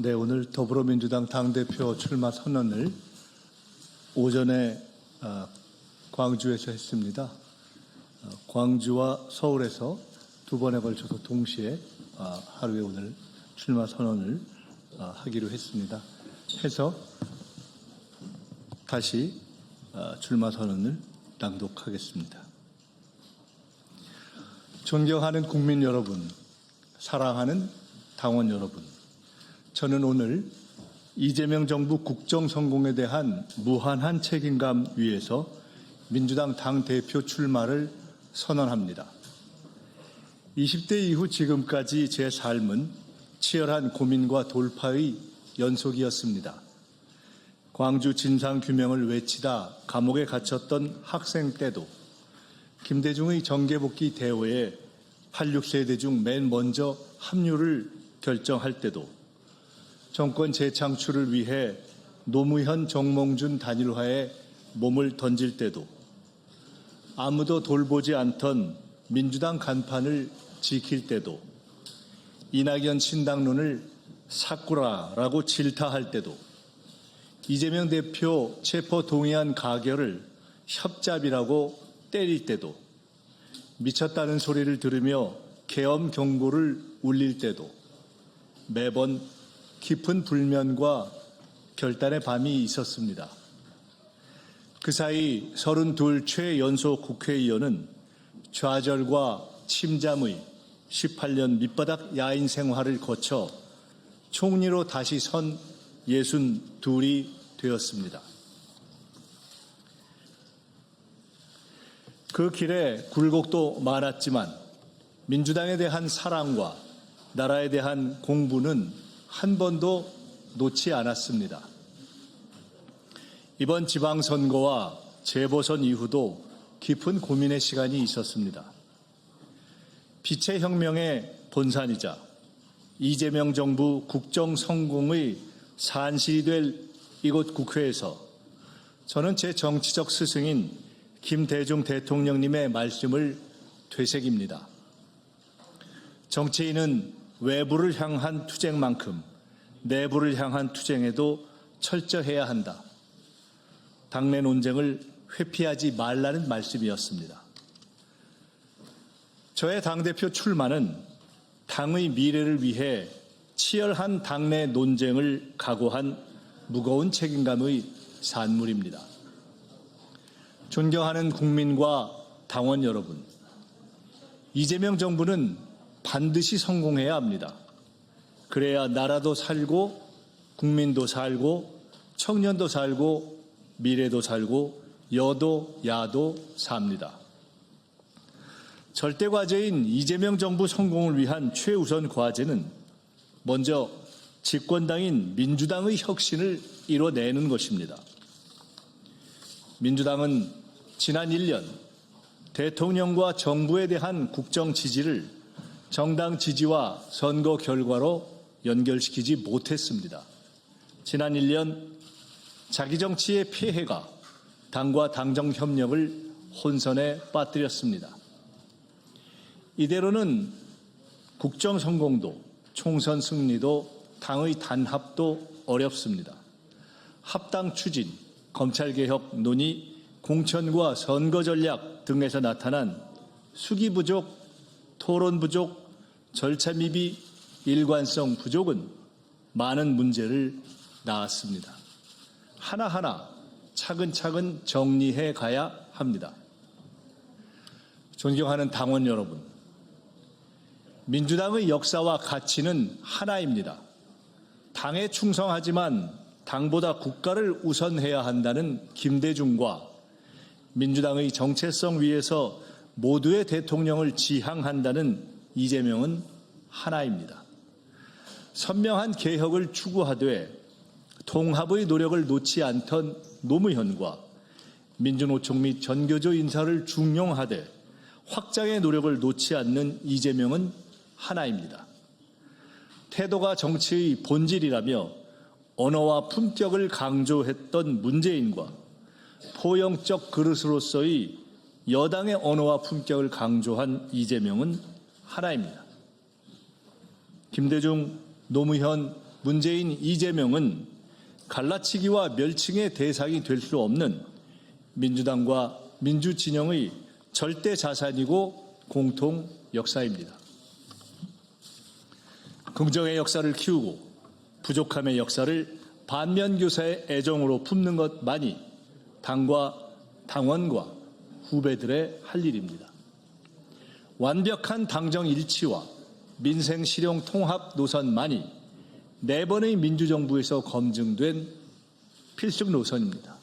네, 오늘 더불어민주당 당대표 출마 선언을 오전에 광주에서 했습니다. 광주와 서울에서 두 번에 걸쳐서 동시에 하루에 오늘 출마 선언을 하기로 했습니다. 해서 다시 출마 선언을 낭독하겠습니다. 존경하는 국민 여러분, 사랑하는 당원 여러분, 저는 오늘 이재명 정부 국정성공에 대한 무한한 책임감 위에서 민주당 당대표 출마를 선언합니다. 20대 이후 지금까지 제 삶은 치열한 고민과 돌파의 연속이었습니다. 광주 진상규명을 외치다 감옥에 갇혔던 학생 때도, 김대중의 정계복귀 대회에 86세대 중 맨 먼저 합류를 결정할 때도, 정권 재창출을 위해 노무현 정몽준 단일화에 몸을 던질 때도, 아무도 돌보지 않던 민주당 간판을 지킬 때도, 이낙연 신당론을 사꾸라라고 질타할 때도, 이재명 대표 체포 동의안 가결을 협잡이라고 때릴 때도, 미쳤다는 소리를 들으며 계엄 경보를 울릴 때도 매번 깊은 불면과 결단의 밤이 있었습니다. 그 사이 32 최연소 국회의원은 좌절과 침잠의 18년 밑바닥 야인 생활을 거쳐 총리로 다시 선 62이 되었습니다. 그 길에 굴곡도 많았지만 민주당에 대한 사랑과 나라에 대한 공부는 한 번도 놓지 않았습니다. 이번 지방선거와 재보선 이후도 깊은 고민의 시간이 있었습니다. 빛의 혁명의 본산이자 이재명 정부 국정 성공의 산실이 될 이곳 국회에서 저는 제 정치적 스승인 김대중 대통령님의 말씀을 되새깁니다. 정치인은 외부를 향한 투쟁만큼 내부를 향한 투쟁에도 철저해야 한다. 당내 논쟁을 회피하지 말라는 말씀이었습니다. 저의 당대표 출마는 당의 미래를 위해 치열한 당내 논쟁을 각오한 무거운 책임감의 산물입니다. 존경하는 국민과 당원 여러분, 이재명 정부는 반드시 성공해야 합니다. 그래야 나라도 살고 국민도 살고 청년도 살고 미래도 살고 여도 야도 삽니다. 절대 과제인 이재명 정부 성공을 위한 최우선 과제는 먼저 집권당인 민주당의 혁신을 이뤄내는 것입니다. 민주당은 지난 1년 대통령과 정부에 대한 국정 지지를 정당 지지와 선거 결과로 연결시키지 못했습니다. 지난 1년 자기 정치의 폐해가 당과 당정 협력을 혼선에 빠뜨렸습니다. 이대로는 국정 성공도 총선 승리도 당의 단합도 어렵습니다. 합당 추진, 검찰개혁 논의, 공천과 선거 전략 등에서 나타난 수기 부족, 토론 부족, 절차 미비, 일관성 부족은 많은 문제를 낳았습니다. 하나하나 차근차근 정리해 가야 합니다. 존경하는 당원 여러분, 민주당의 역사와 가치는 하나입니다. 당에 충성하지만 당보다 국가를 우선해야 한다는 김대중과 민주당의 정체성 위에서 모두의 대통령을 지향한다는 이재명은 하나입니다. 선명한 개혁을 추구하되 통합의 노력을 놓지 않던 노무현과 민주노총 및 전교조 인사를 중용하되 확장의 노력을 놓지 않는 이재명은 하나입니다. 태도가 정치의 본질이라며 언어와 품격을 강조했던 문재인과 포용적 그릇으로서의 여당의 언어와 품격을 강조한 이재명은 하나입니다. 김대중, 노무현, 문재인, 이재명은 갈라치기와 멸칭의 대상이 될 수 없는 민주당과 민주진영의 절대 자산이고 공통 역사입니다. 긍정의 역사를 키우고 부족함의 역사를 반면교사의 애정으로 품는 것만이 당과 당원과 후배들의 할 일입니다. 완벽한 당정 일치와 민생 실용 통합 노선만이 4번의 민주정부에서 검증된 필승 노선입니다.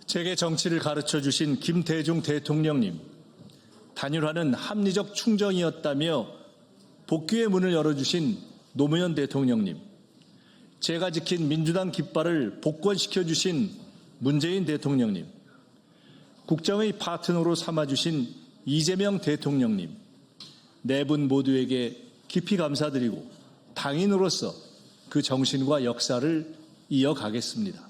제게 정치를 가르쳐 주신 김대중 대통령님, 단일화는 합리적 충정이었다며 복귀의 문을 열어주신 노무현 대통령님, 제가 지킨 민주당 깃발을 복권시켜 주신 문재인 대통령님, 국정의 파트너로 삼아주신 이재명 대통령님, 4분 모두에게 깊이 감사드리고 당인으로서 그 정신과 역사를 이어가겠습니다.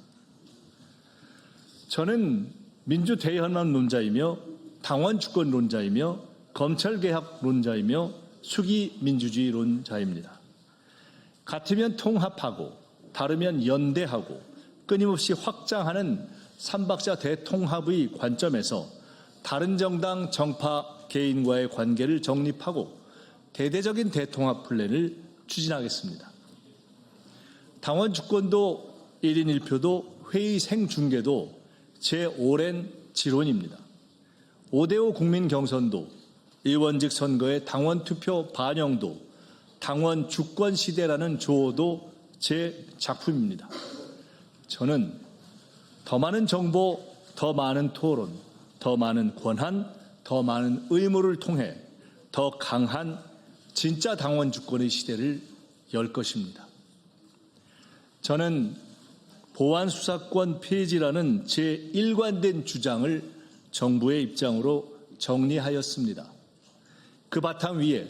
저는 민주대연합론자이며 당원주권론자이며 검찰개혁론자이며 수기민주주의론자입니다. 같으면 통합하고 다르면 연대하고 끊임없이 확장하는 삼박자 대통합의 관점에서 다른 정당, 정파, 개인과의 관계를 정립하고 대대적인 대통합 플랜을 추진하겠습니다. 당원 주권도 1인 1표도 회의 생중계도 제 오랜 지론입니다. 5대5 국민 경선도 의원직 선거의 당원 투표 반영도 당원 주권 시대라는 조어도 제 작품입니다. 저는 더 많은 정보, 더 많은 토론, 더 많은 권한, 더 많은 의무를 통해 더 강한 진짜 당원 주권의 시대를 열 것입니다. 저는 보안 수사권 폐지라는 제 일관된 주장을 정부의 입장으로 정리하였습니다. 그 바탕 위에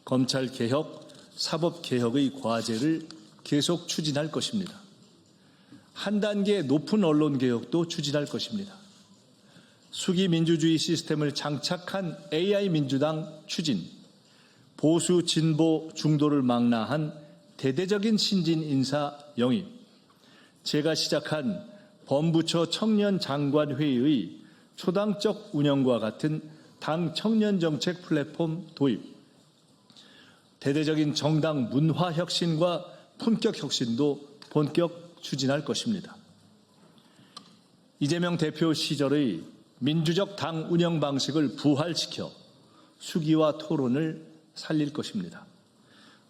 검찰개혁, 사법개혁의 과제를 계속 추진할 것입니다. 한 단계 높은 언론개혁도 추진할 것입니다. 수기민주주의 시스템을 장착한 AI 민주당 추진, 보수, 진보, 중도를 망라한 대대적인 신진 인사 영입, 제가 시작한 범부처 청년장관회의의 초당적 운영과 같은 당 청년정책 플랫폼 도입, 대대적인 정당 문화 혁신과 품격 혁신도 본격 추진할 것입니다. 이재명 대표 시절의 민주적 당 운영 방식을 부활시켜 수기와 토론을 살릴 것입니다.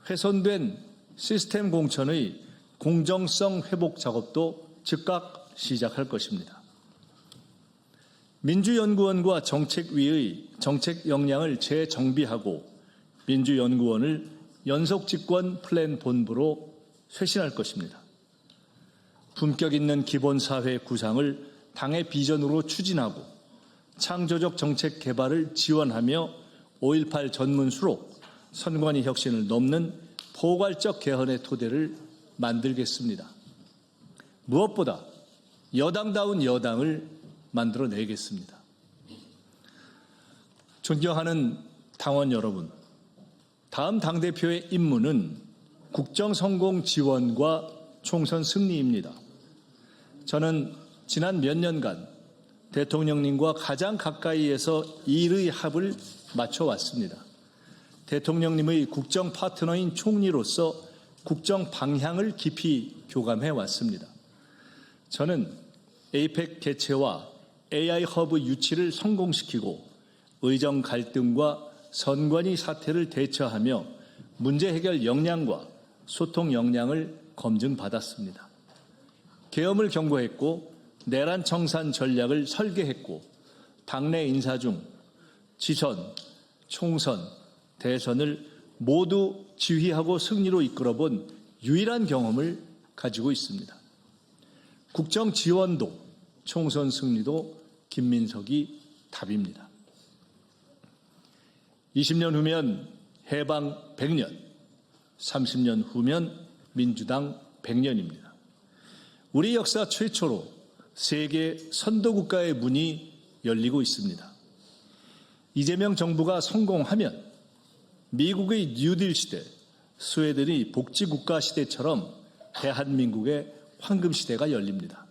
훼손된 시스템 공천의 공정성 회복 작업도 즉각 시작할 것입니다. 민주연구원과 정책위의 정책 역량을 재정비하고 민주연구원을 연속집권 플랜 본부로 쇄신할 것입니다. 품격 있는 기본사회 구상을 당의 비전으로 추진하고 창조적 정책 개발을 지원하며 5.18 전문수로 선관위 혁신을 넘는 포괄적 개헌의 토대를 만들겠습니다. 무엇보다 여당다운 여당을 만들어내겠습니다. 존경하는 당원 여러분, 다음 당대표의 임무는 국정성공 지원과 총선 승리입니다. 저는 지난 몇 년간 대통령님과 가장 가까이에서 일의 합을 맞춰왔습니다. 대통령님의 국정 파트너인 총리로서 국정 방향을 깊이 교감해 왔습니다. 저는 에이펙 개최와 AI 허브 유치를 성공시키고 의정 갈등과 선관위 사태를 대처하며 문제 해결 역량과 소통 역량을 검증받았습니다. 계엄을 경고했고 내란 청산 전략을 설계했고 당내 인사 중 지선, 총선, 대선을 모두 지휘하고 승리로 이끌어본 유일한 경험을 가지고 있습니다. 국정 지원도 총선 승리도 김민석이 답입니다. 20년 후면 해방 100년, 30년 후면 민주당 100년입니다. 우리 역사 최초로 세계 선도국가의 문이 열리고 있습니다. 이재명 정부가 성공하면 미국의 뉴딜 시대, 스웨덴이 복지국가 시대처럼 대한민국의 황금시대가 열립니다.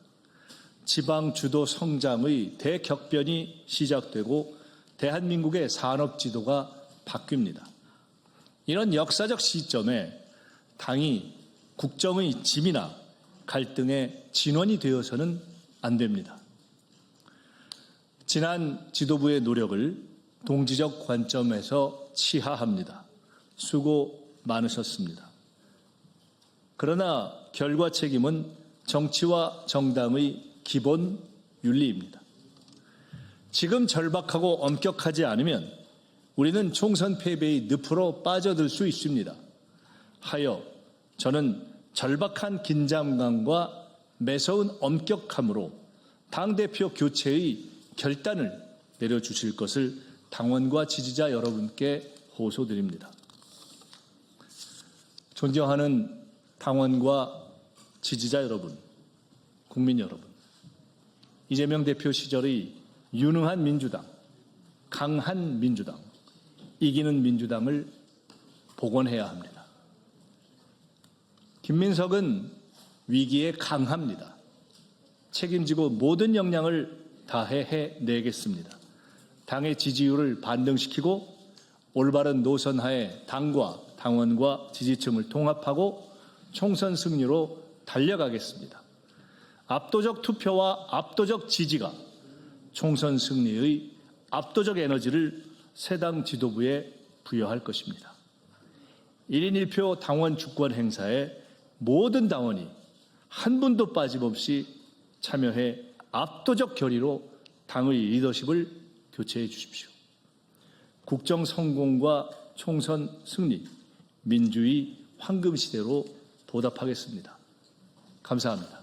지방 주도 성장의 대격변이 시작되고 대한민국의 산업지도가 바뀝니다. 이런 역사적 시점에 당이 국정의 짐이나 갈등의 진원이 되어서는 안 됩니다. 지난 지도부의 노력을 동지적 관점에서 치하합니다. 수고 많으셨습니다. 그러나 결과 책임은 정치와 정당의 기본 윤리입니다. 지금 절박하고 엄격하지 않으면 우리는 총선 패배의 늪으로 빠져들 수 있습니다. 하여 저는 절박한 긴장감과 매서운 엄격함으로 당대표 교체의 결단을 내려주실 것을 당원과 지지자 여러분께 호소드립니다. 존경하는 당원과 지지자 여러분, 국민 여러분, 이재명 대표 시절의 유능한 민주당, 강한 민주당, 이기는 민주당을 복원해야 합니다. 김민석은 위기에 강합니다. 책임지고 모든 역량을 다해 해내겠습니다. 당의 지지율을 반등시키고 올바른 노선하에 당과 당원과 지지층을 통합하고 총선 승리로 달려가겠습니다. 압도적 투표와 압도적 지지가 총선 승리의 압도적 에너지를 새 당 지도부에 부여할 것입니다. 1인 1표 당원 주권 행사에 모든 당원이 한 분도 빠짐없이 참여해 압도적 결의로 당의 리더십을 교체해 주십시오. 국정 성공과 총선 승리, 민주의 황금시대로 보답하겠습니다. 감사합니다.